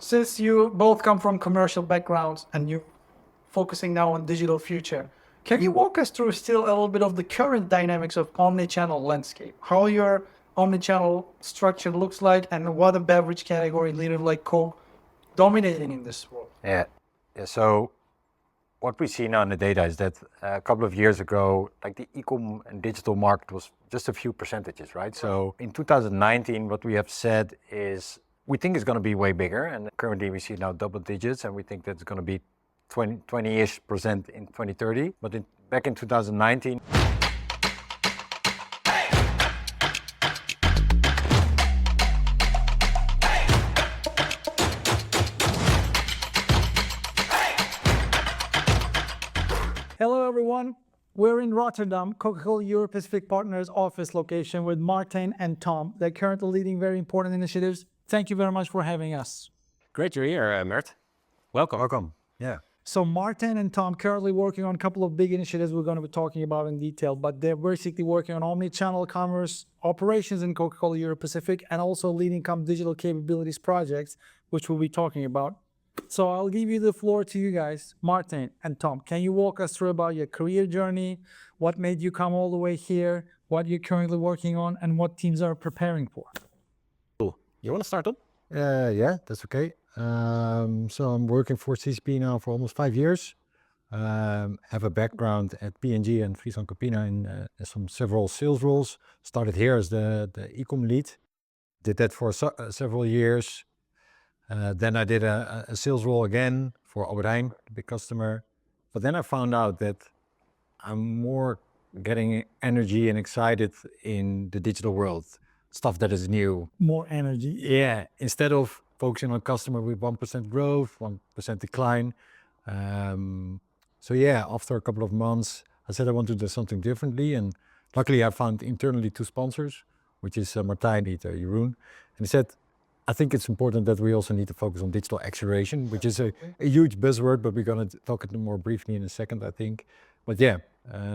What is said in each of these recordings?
Since you both come from commercial backgrounds and you're focusing now on digital future, can you walk us through still a little bit of the current dynamics of omnichannel landscape? How your omnichannel structure looks like and what a beverage category leader like Coke dominating in this world? So what we see now in the data is that a couple of years ago, like the e-com and digital market was just a few percentages, right? So in 2019, what we have said is we think it's going to be way bigger. And currently we see now double digits and we think that it's going to be 20-ish% in 2030. But back in 2019, Hello, everyone. We're in Rotterdam, Coca-Cola Europacific Partners office location with Martijn and Tom. They're currently leading very important initiatives. Thank you very much for having us. Great you're here, Mert. Welcome. welcome. Yeah. So Martijn and Tom currently working on a couple of big initiatives we're going to be talking about in detail, but they're basically working on omni-channel commerce operations in Coca-Cola Europacific and also leading digital capabilities projects, which we'll be talking about. So I'll give you the floor to you guys, Martijn and Tom. Can you walk us through about your career journey, what made you come all the way here, what you're currently working on, and what teams are preparing for? Cool. You want to start on? Yeah, that's okay. So I'm working for CCP now for almost 5 years. Have a background at P&G and Friesland Campina in several sales roles. Started here as the e-com lead. Did that for several years. Then I did a sales role again for Albert Heijn, the big customer. But then I found out that I'm more getting energy and excited in the digital world. Stuff that is new. More energy. Yeah, instead of focusing on customer with 1% growth, 1% decline. So yeah, after a couple of months, I said I want to do something differently. And luckily I found internally 2 sponsors, which is Martijn and Jeroen. And he said, I think it's important that we also need to focus on digital acceleration, which is a huge buzzword, but we're going to talk it more briefly in a second, I think. But yeah,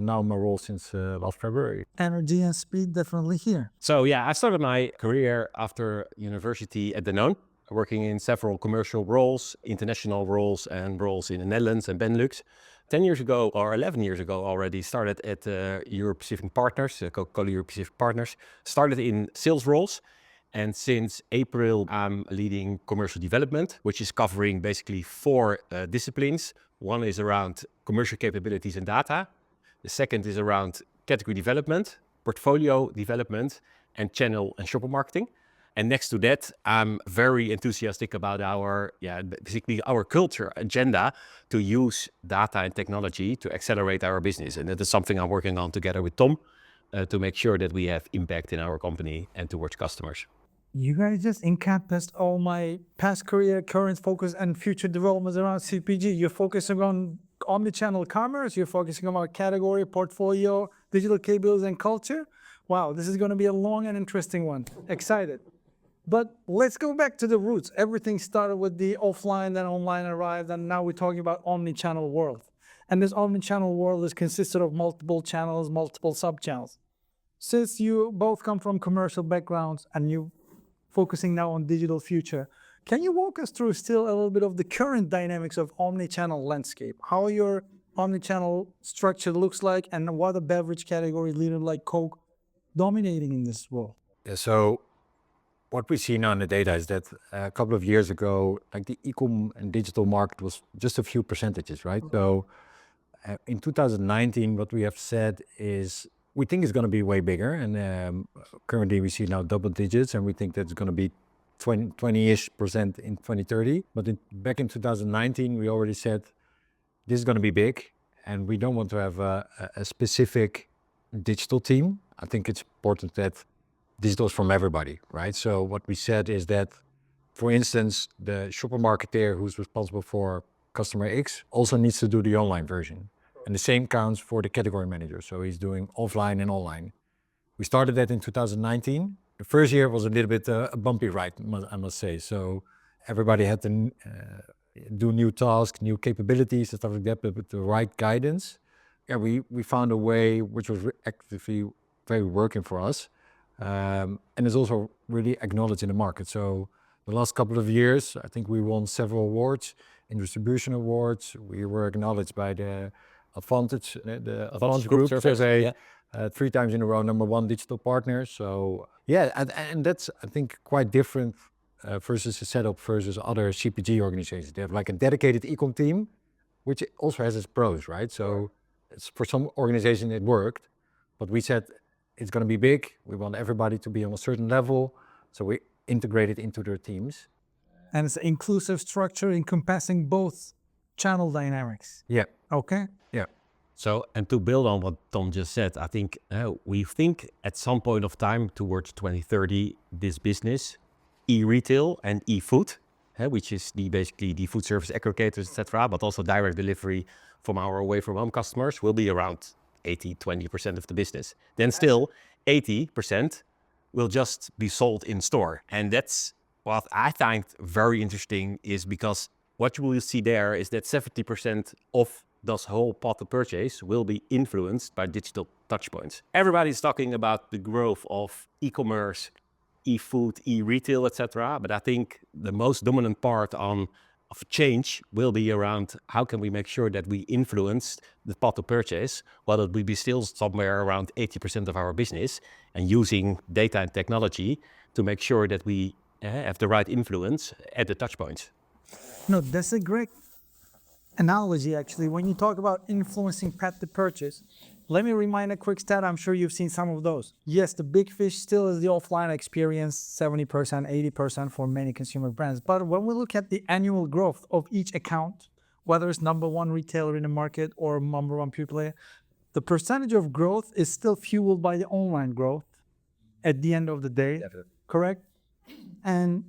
now my role since last February. Energy and speed definitely here. So yeah, I started my career after university at Danone, working in several commercial roles, international roles, and roles in the Netherlands and Benelux. 10 years ago, or 11 years ago already, started at Europacific Partners, Coca-Cola Europacific Partners. Started in sales roles. And since April, I'm leading commercial development, which is covering basically 4 disciplines. One is around commercial capabilities and data. The second is around category development, portfolio development, and channel and shopper marketing. And next to that, I'm very enthusiastic about basically our culture agenda to use data and technology to accelerate our business. And that is something I'm working on together with Tom to make sure that we have impact in our company and towards customers. You guys just encompassed all my past career, current focus, and future developments around CPG. You're focusing on omnichannel commerce, you're focusing on our category, portfolio, digital capabilities, and culture. Wow, this is going to be a long and interesting one. Excited. But let's go back to the roots. Everything started with the offline, then online arrived, and now we're talking about omnichannel world. And this omnichannel world is consisted of multiple channels, multiple sub-channels. Since you both come from commercial backgrounds and you focusing now on digital future, can you walk us through still a little bit of the current dynamics of omnichannel landscape? How your omnichannel structure looks like and what a beverage category leader like Coke dominating in this world? Yeah, so what we see now in the data is that a couple of years ago, like the e-com and digital market was just a few percentages, right? So in 2019, what we have said is we think it's going to be way bigger. And currently we see now double digits and we think that's going to be 20-ish% in 2030. But back in 2019, we already said this is going to be big and we don't want to have a specific digital team. I think it's important that digital is from everybody, right? So what we said is that, for instance, the shopper marketer who's responsible for customer X also needs to do the online version. And the same counts for the category manager. So he's doing offline and online. We started that in 2019. The first year was a little bit a bumpy ride, I must say. So everybody had to do new tasks, new capabilities and stuff like that, but with the right guidance. Yeah, we found a way which was actively very working for us. And it's also really acknowledged in the market. So the last couple of years, I think we won several awards, in distribution awards. We were acknowledged by the Advantage Group surveys, survey, 3 times in a row, #1 digital partner. So yeah, and that's, I think, quite different versus the setup versus other CPG organizations. They have like a dedicated e-com team, which also has its pros, right? So it's, for some organization it worked, but we said it's going to be big. We want everybody to be on a certain level. So we integrated into their teams. And it's an inclusive structure encompassing both channel dynamics. Yeah. Okay. Yeah. So, and to build on what Tom just said, I think we think at some point of time towards 2030, this business, e-retail and e-food, which is basically the food service aggregators, etc., but also direct delivery from our away from home customers, will be around 20% of the business. Then still 80% will just be sold in store. And that's what I find very interesting, is because what you will see there is that 70% of this whole path to purchase will be influenced by digital touchpoints. Everybody's talking about the growth of e-commerce, e-food, e-retail, etc. But I think the most dominant part of change will be around how can we make sure that we influence the path to purchase, while it will be still somewhere around 80% of our business, and using data and technology to make sure that we have the right influence at the touch points. No, that's a great analogy, actually. When you talk about influencing path to purchase, let me remind a quick stat. I'm sure you've seen some of those. Yes, the big fish still is the offline experience, 70%, 80% for many consumer brands. But when we look at the annual growth of each account, whether it's #1 retailer in the market or #1 pure player, the percentage of growth is still fueled by the online growth at the end of the day. Definitely. Correct? And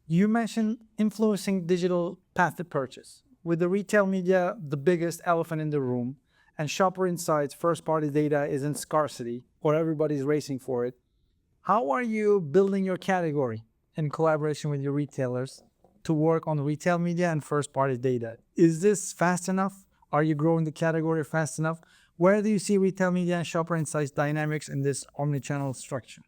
you mentioned influencing digital path to purchase. With the retail media, the biggest elephant in the room, and shopper insights, first-party data is in scarcity, or everybody's racing for it. How are you building your category in collaboration with your retailers to work on retail media and first-party data? Is this fast enough? Are you growing the category fast enough? Where do you see retail media and shopper insights dynamics in this omnichannel structure?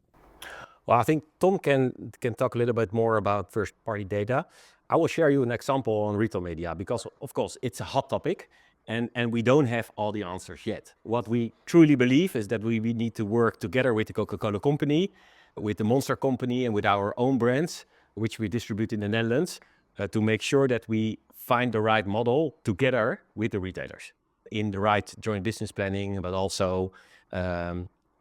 Well, I think Tom can talk a little bit more about first-party data. I will share you an example on retail media, because of course it's a hot topic and we don't have all the answers yet. What we truly believe is that we need to work together with the Coca-Cola company, with the Monster company, and with our own brands, which we distribute in the Netherlands, to make sure that we find the right model together with the retailers in the right joint business planning, but also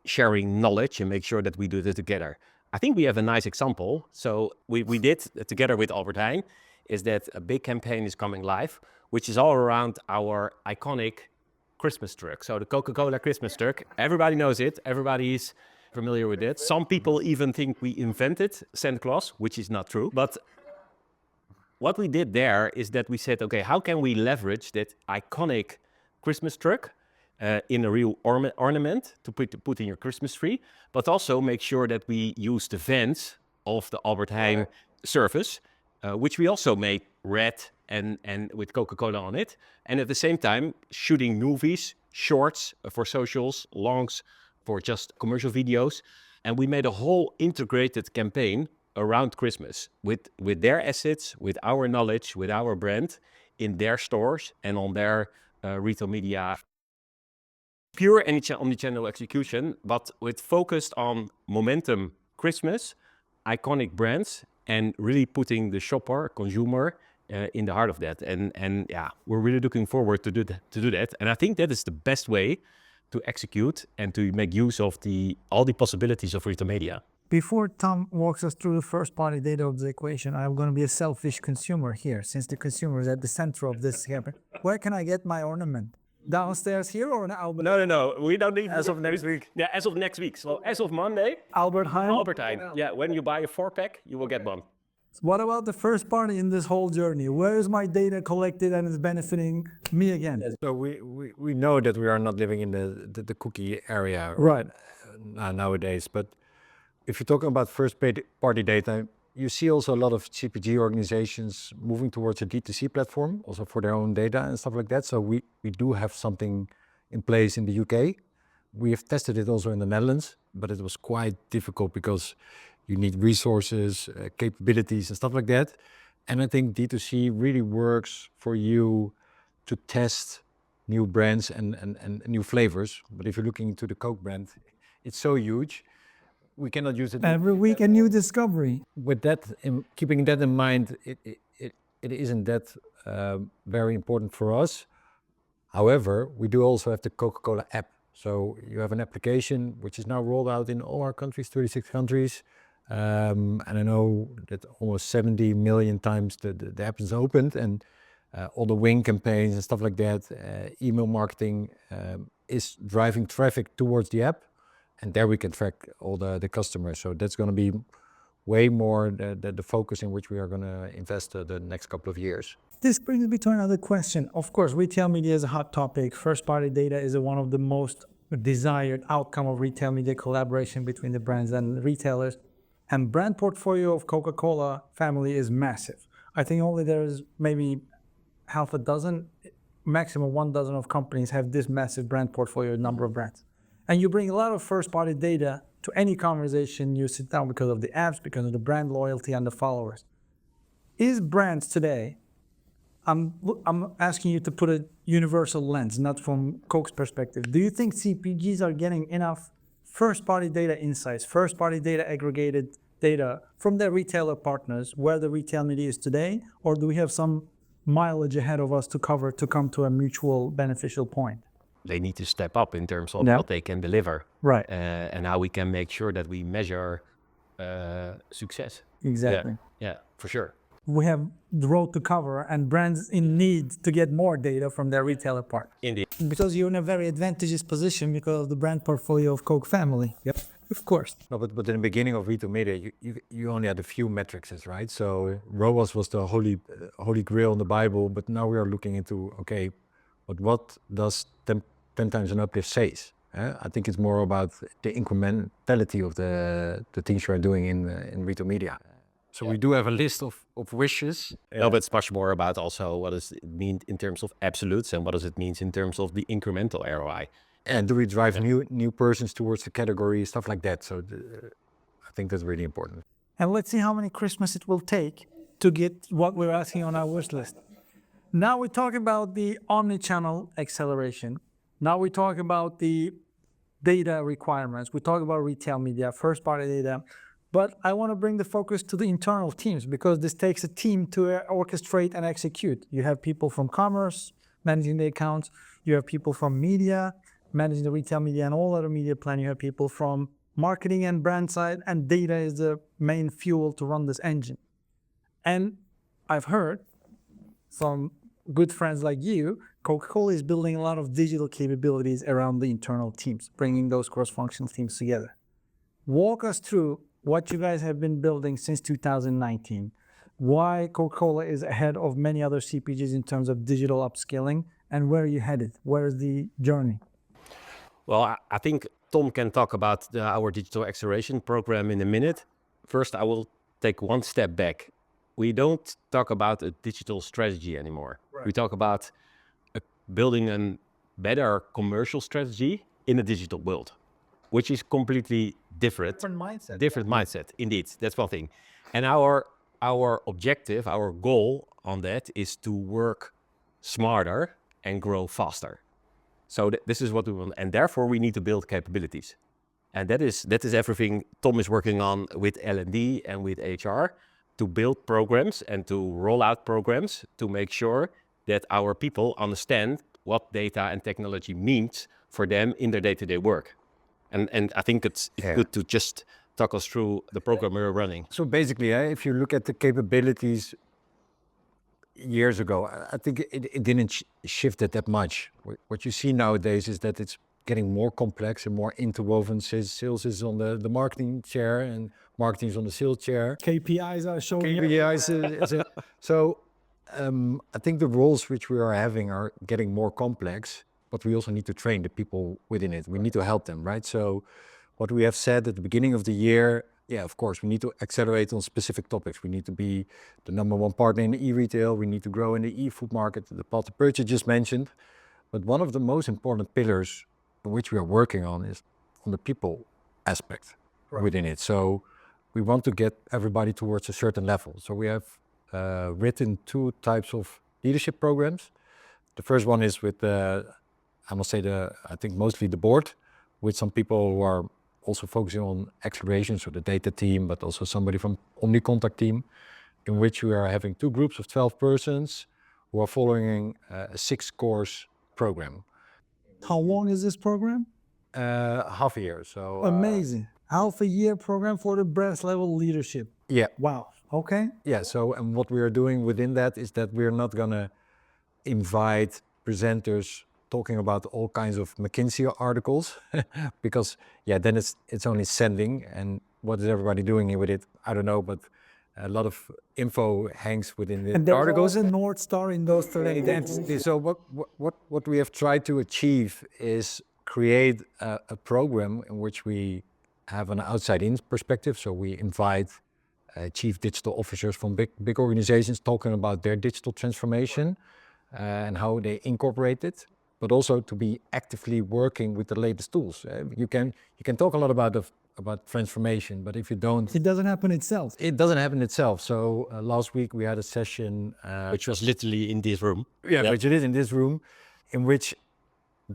sharing knowledge and make sure that we do this together. I think we have a nice example. So we did together with Albert Heijn, is that a big campaign is coming live, which is all around our iconic Christmas truck. So the Coca-Cola Christmas truck, everybody knows it. Everybody is familiar with it. Some people even think we invented Santa Claus, which is not true. But what we did there is that we said, okay, how can we leverage that iconic Christmas truck in a real ornament to put in your Christmas tree, but also make sure that we use the vents of the Albert Heijn service, which we also made red and with Coca-Cola on it. And at the same time, shooting movies, shorts for socials, longs for just commercial videos. And we made a whole integrated campaign around Christmas with their assets, with our knowledge, with our brand in their stores and on their retail media. Pure omnichannel execution, but with focused on momentum Christmas, iconic brands, and really putting the shopper, consumer, in the heart of that. And yeah, we're really looking forward to do that. And I think that is the best way to execute and to make use of all the possibilities of retail media. Before Tom walks us through the first-party data of the equation, I'm going to be a selfish consumer here, since the consumer is at the center of this campaign. Where can I get my ornament? Downstairs here or in Albert? No. We don't need. As of next week. Yeah, as of next week. So as of Monday, Albert Heijn? Albert Heijn. Yeah, when you buy a 4-pack, you will get one. What about the first party in this whole journey? Where is my data collected and is benefiting me again? So we know that we are not living in the cookie area Right. Nowadays, but if you're talking about first-party data, you see also a lot of CPG organizations moving towards a D2C platform, also for their own data and stuff like that. So we do have something in place in the UK. We have tested it also in the Netherlands, but it was quite difficult because you need resources, capabilities and stuff like that. And I think D2C really works for you to test new brands and new flavors. But if you're looking into the Coke brand, it's so huge. We cannot use it. Every week a new discovery. With that, keeping that in mind, it isn't that very important for us. However, we do also have the Coca-Cola app. So you have an application which is now rolled out in all our countries, 36 countries. And I know that almost 70 million times the app is opened, and all the wing campaigns and stuff like that, email marketing is driving traffic towards the app. And there we can track all the customers. So that's going to be way more the focus in which we are going to invest the next couple of years. This brings me to another question. Of course, retail media is a hot topic. First-party data is one of the most desired outcome of retail media collaboration between the brands and retailers. And brand portfolio of Coca-Cola family is massive. I think only there is maybe half a dozen, maximum 1 dozen of companies have this massive brand portfolio number of brands. And you bring a lot of first-party data to any conversation you sit down because of the apps, because of the brand loyalty and the followers. Is brands today, I'm asking you to put a universal lens, not from Coke's perspective. Do you think CPGs are getting enough first-party data insights, first-party data aggregated data from their retailer partners where the retail media is today? Or do we have some mileage ahead of us to cover to come to a mutual beneficial point? They need to step up in terms of what they can deliver. Right. And how we can make sure that we measure success. Exactly. Yeah, for sure. We have the road to cover, and brands in need to get more data from their retailer partners. Indeed. Because you're in a very advantageous position because of the brand portfolio of Coke family. Yep. Of course. No, but in the beginning of retail media, you only had a few metrics, right? So ROAS was the holy grail in the Bible, but now we are looking into, okay, but what does 10 times an uplift says? I think it's more about the incrementality of the things you are doing in retail media. So we do have a list of wishes. No, but it's much more about also what does it mean in terms of absolutes and what does it mean in terms of the incremental ROI. And do we drive new persons towards the category, stuff like that. So I think that's really important. And let's see how many Christmas it will take to get what we're asking on our wish list. Now we talk about the omnichannel acceleration. Now we talk about the data requirements. We talk about retail media, first-party data. But I want to bring the focus to the internal teams because this takes a team to orchestrate and execute. You have people from commerce managing the accounts. You have people from media managing the retail media and all other media plan. You have people from marketing and brand side, and data is the main fuel to run this engine. And I've heard from good friends like you, Coca-Cola is building a lot of digital capabilities around the internal teams, bringing those cross-functional teams together. Walk us through what you guys have been building since 2019, why Coca-Cola is ahead of many other CPGs in terms of digital upskilling, and where are you headed? Where is the journey? Well, I think Tom can talk about our digital acceleration program in a minute. First, I will take one step back. We don't talk about a digital strategy anymore. Right. We talk about building a better commercial strategy in a digital world, which is completely different. Different mindset, indeed. That's one thing. And our objective, our goal on that is to work smarter and grow faster. So this is what we want. And therefore, we need to build capabilities. And that is everything Tom is working on with L&D and with HR to build programs and to roll out programs to make sure that our people understand what data and technology means for them in their day-to-day work. And I think it's good to just talk us through the program we're running. So basically, if you look at the capabilities years ago, I think it didn't shift it that much. What you see nowadays is that it's getting more complex and more interwoven. Sales is on the marketing chair and marketing is on the sales chair. KPIs are showing. KPIs. So I think the roles which we are having are getting more complex, but we also need to train the people within it. We need to help them, right? So what we have said at the beginning of the year, of course, we need to accelerate on specific topics. We need to be the #1 partner in e-retail. We need to grow in the e-food market, the path to purchase just mentioned. But one of the most important pillars which we are working on is on the people aspect within it. So we want to get everybody towards a certain level. So we have written 2 types of leadership programs. The first one is with I must say I think mostly the board, with some people who are also focusing on acceleration, so the data team, but also somebody from OmniContact team, in which we are having 2 groups of 12 persons who are following a 6-course program. How long is this program? Half a year. So Amazing. Half a year program for the brass level leadership. yeah. Wow. Okay. Yeah. So and what we are doing within that is that we're not gonna invite presenters talking about all kinds of McKinsey articles because then it's only sending, and what is everybody doing with it? I don't know, but a lot of info hangs within the And there's articles. always a North Star in those 3 Identity. So what we have tried to achieve is create a program in which we have an outside-in perspective. So we invite chief digital officers from big organizations talking about their digital transformation and how they incorporate it, but also to be actively working with the latest tools. You can talk a lot about transformation, but if you don't, it doesn't happen itself. it doesn't happen itself. So last week we had a session, Which was literally in this room. which it is in this room, in which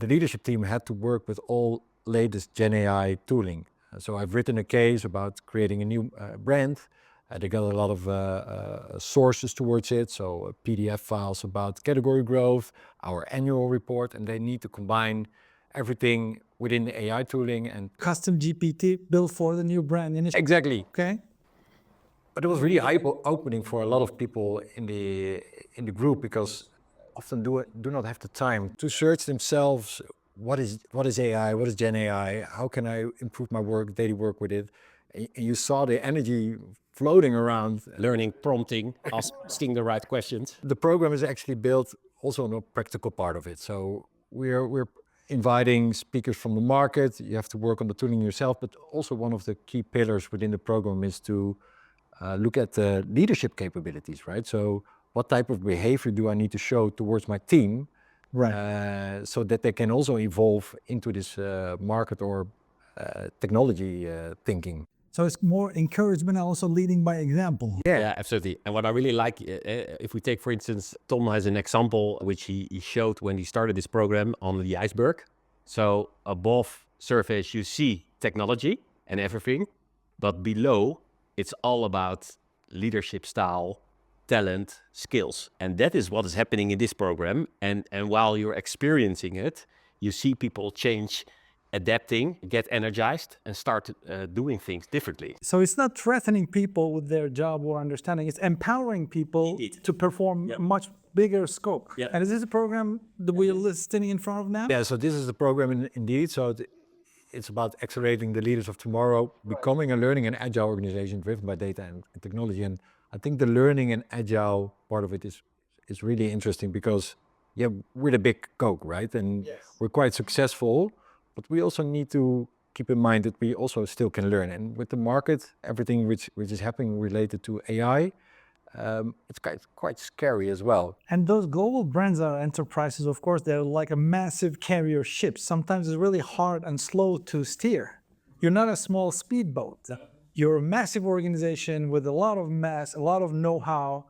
the leadership team had to work with all latest Gen AI tooling. So I've written a case about creating a new brand. They got a lot of sources towards it, so PDF files about category growth, our annual report, and they need to combine everything within the AI tooling and Custom GPT built for the new brand initiative. exactly. Okay. But it was really eye-opening for a lot of people in the group, because often do not have the time to search themselves. What is AI? What is Gen AI? How can I improve my work, daily work with it? And you saw the energy floating around. Learning, prompting, asking the right questions. The program is actually built also on a practical part of it. So we're inviting speakers from the market. You have to work on the tooling yourself, but also one of the key pillars within the program is to look at the leadership capabilities, right? So what type of behavior do I need to show towards my team, Right. so that they can also evolve into this market or technology thinking. So it's more encouragement and also leading by example. Yeah, absolutely. And what I really like, if we take, for instance, Tom has an example which he showed when he started this program on the iceberg. So above surface, you see technology and everything, but below, it's all about leadership style, talent, skills. And that is what is happening in this program. And while you're experiencing it, you see people change, adapting, get energized, and start doing things differently. So it's not threatening people with their job or understanding, it's empowering people to perform much bigger scope. Yeah. And is this a program that we're listening in front of now? Yeah, so this is the program indeed. So it's about accelerating the leaders of tomorrow, becoming a learning and agile organization driven by data and technology. And I think the learning and agile part of it is really interesting because, we're the big Coke, right? And we're quite successful, but we also need to keep in mind that we also still can learn. And with the market, everything which is happening related to AI, it's quite scary as well. And those global brands are enterprises, of course, they're like a massive carrier ship. Sometimes it's really hard and slow to steer. You're not a small speedboat. You're a massive organization with a lot of mass, a lot of know-how,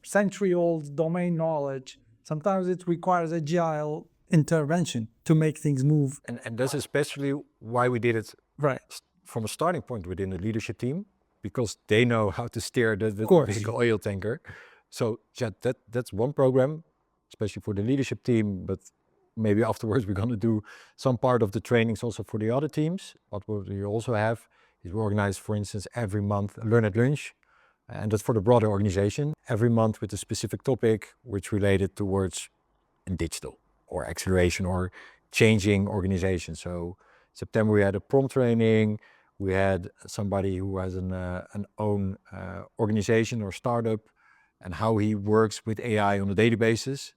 century-old domain knowledge. Sometimes it requires agile intervention to make things move. And that's especially why we did it Right. from a starting point within the leadership team, because they know how to steer the big oil tanker. So that's one program, especially for the leadership team, but maybe afterwards we're going to do some part of the trainings also for the other teams. What we also have is we organize, for instance, every month a Learn at Lunch, and that's for the broader organization, every month with a specific topic which related towards digital or acceleration or changing organization. So September we had a prompt training. We had somebody who has an own organization or startup and how he works with AI on a daily basis.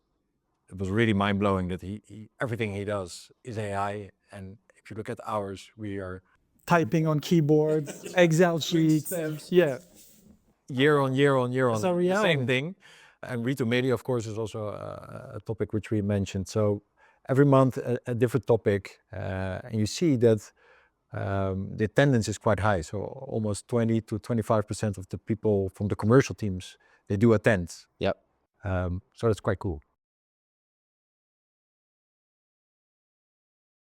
It was really mind-blowing that he everything he does is AI. And if you look at ours, we are Typing on keyboards, Excel sheets. Yeah. year on year on It's a the reality. same thing. And retail media, of course, is also a topic which we mentioned. So every month a different topic, and you see that the attendance is quite high. So almost 20 to 25% of the people from the commercial teams, they do attend. Yep. So that's quite cool.